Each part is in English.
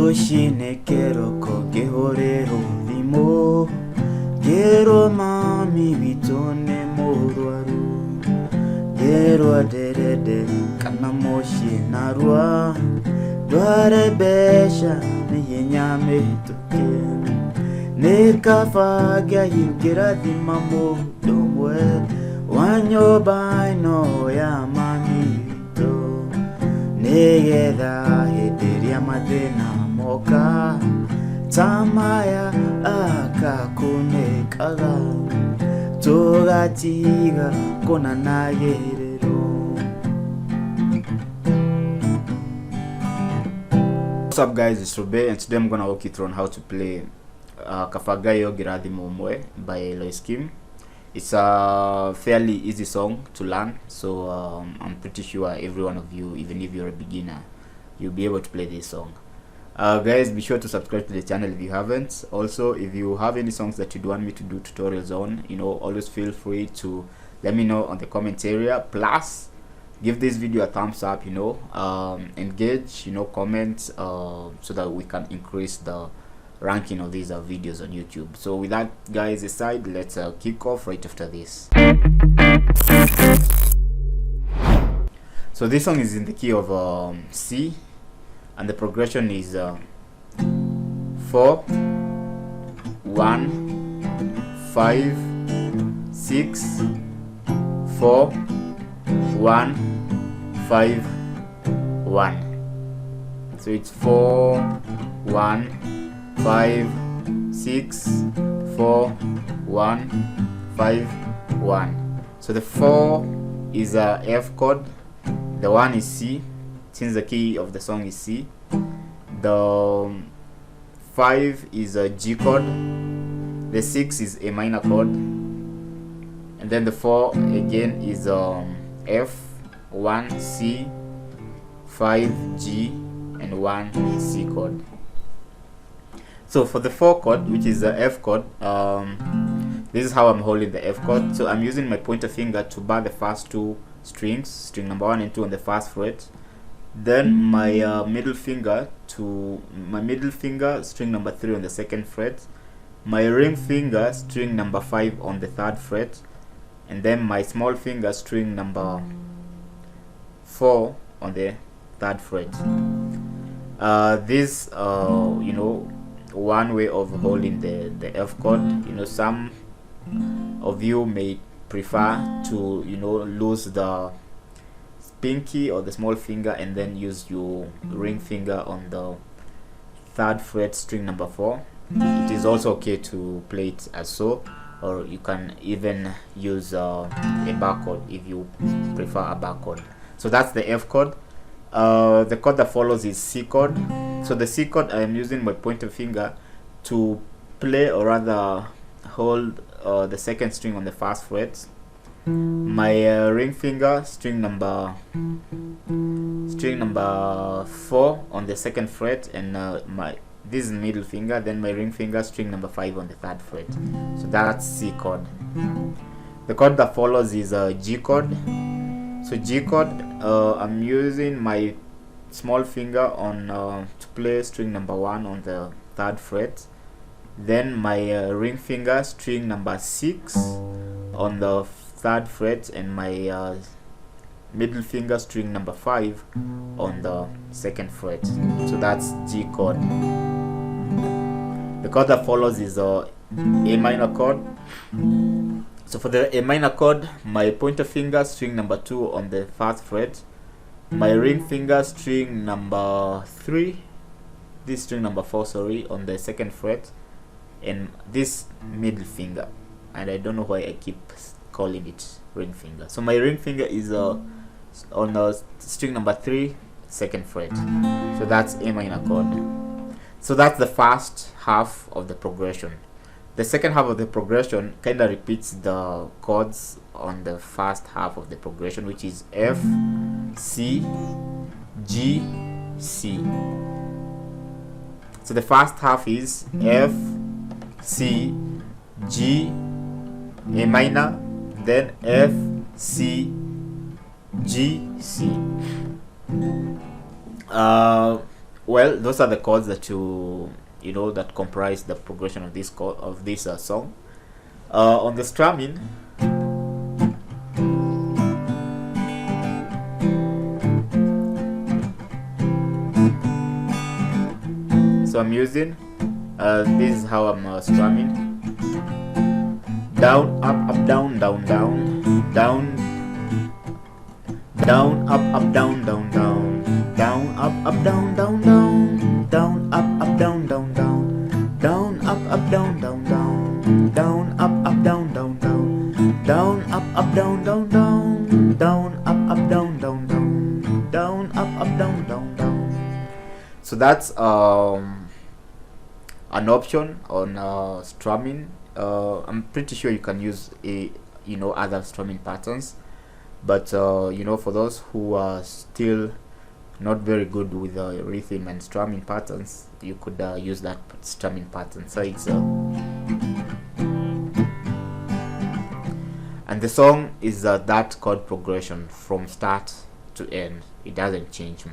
Rushine keroko gehorero thimo Gero mami vitone morwaru Gero aderede kana moshi narua Dware besha ni nyame tuke Kaba Ugirathima Umwe Wanyo baino ya mami to Negeda hederia madena moka Tamaya akakune kaga Togatiga kona nagerero. What's up guys, it's Robe and today I'm gonna walk you through on how to play Kaba Ugirathima Umwe by Loise Kim. It's a fairly easy song to learn, so I'm pretty sure every one of you, even if you're a beginner, you'll be able to play this song. Guys, be sure to subscribe to the channel if you haven't. Also, if you have any songs that you'd want me to do tutorials on, always feel free to let me know on the comment area. Plus, give this video a thumbs up, engage, comment, so that we can increase the ranking of these videos on YouTube. So with that guys aside, let's kick off right after this. So this song is in the key of C, and the progression is 4 1 5 6 4 1 5 1. So it's 4 1 5 6 4 1 5 1. So the 4 is a F chord, the 1 is C, since the key of the song is C. The 5 is a G chord, the 6 is a minor chord, and then the 4 again is F, 1 C, 5 G, and 1 C chord. So for the 4 chord, which is the F chord, this is how I'm holding the F chord. So I'm using my pointer finger to bar the first two strings, string number 1 and 2 on the first fret. Then my middle finger, string number 3 on the second fret. My ring finger, string number 5 on the third fret. And then my small finger, string number 4 on the third fret. This, one way of holding the F chord. Some of you may prefer to lose the pinky or the small finger and then use your ring finger on the third fret, string number 4. It is also okay to play it as so, or you can even use a bar chord if you prefer a bar chord. So that's the F chord. The chord that follows is C chord. So the C chord, I am using my pointer finger to play, or rather hold the second string on the first fret. My ring finger, string number 4 on the second fret, and this is middle finger. Then my ring finger, string number 5 on the third fret. So that's C chord. The chord that follows is G chord. So G chord, I'm using my small finger on to play string number 1 on the third fret. Then my ring finger, string number 6 on the third fret, and my middle finger, string number 5 on the second fret. So that's G chord. The chord that follows is A minor chord. So for the A minor chord, my pointer finger, string number 2 on the first fret. My ring finger, string number 3, this string number 4, sorry, on the second fret, and this middle finger, and I don't know why I keep calling it ring finger. So my ring finger is on string number 3, second fret. So that's A minor chord. So that's the first half of the progression. The second half of the progression kind of repeats the chords on the first half of the progression, which is F, C, G, C. So the first half is F, C, G, A minor, then F, C, G, C. well, those are the chords that that comprise the progression of this chord of this song. On the strumming, so I'm using this is how I'm strumming: down, up, down, down, down, down, down, up, down, down, down, down, up, down, down, down, down, up, down, down, down, down, up, down, down, down, down, up, down, down, down, down, up, down, down, down, down, up, down, down, down, down, up, down, down, down. So that's an option on strumming. I'm pretty sure you can use other strumming patterns, but for those who are still not very good with rhythm and strumming patterns, you could use that strumming pattern. So it's and the song is that chord progression from start to end. It doesn't change.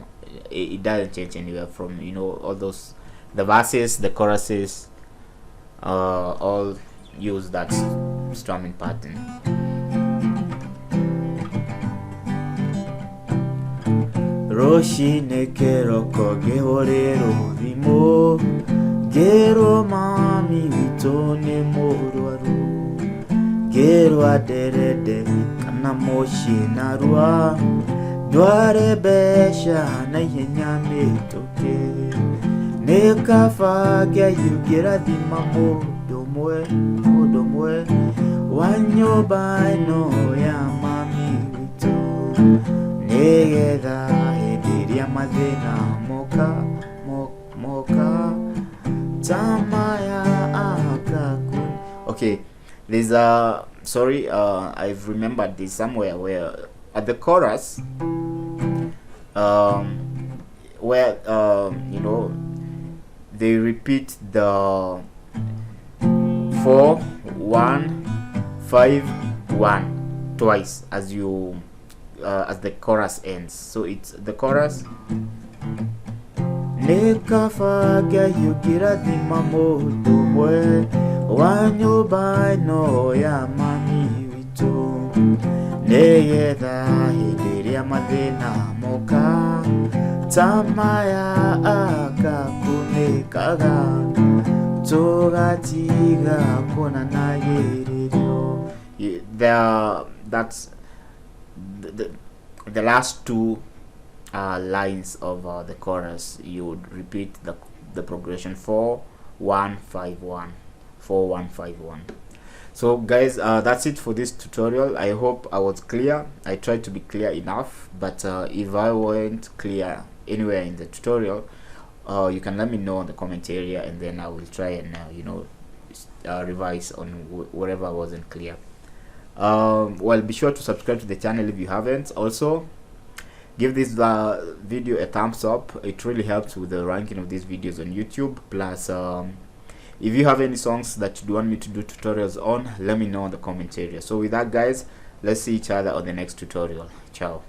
It doesn't change anywhere from all those, the verses, the choruses, all use that strumming pattern. Roshi nekero kogehorero vimo gero mami vitone moruaru gero aderede kana moshi narua dware besha na yenyame toke Kaba Ugirathima Umwe wanyoba no ya mami wito negetha hediria mathina moka tamaya akaku. Okay, there's sorry, I've remembered this somewhere where at the chorus where they repeat the 4 1 5 1 twice as the chorus ends. So it's the chorus Kaba Ugirathima Umwe wanyoba no ya mami wito negetha hediria mathina moka tamaya akakunekaga togatiga kona nagererio. That's the last two lines of the chorus. You would repeat the progression 4 1 5 1 4 1 5 1. So guys, that's it for this tutorial. I hope I was clear. I tried to be clear enough, but if I weren't clear anywhere in the tutorial, you can let me know in the comment area, and then I will try and revise on whatever wasn't clear. Well, be sure to subscribe to the channel if you haven't. Also, give this video a thumbs up. It really helps with the ranking of these videos on YouTube. Plus, if you have any songs that you want me to do tutorials on, let me know in the comment area. So with that guys, let's see each other on the next tutorial. Ciao.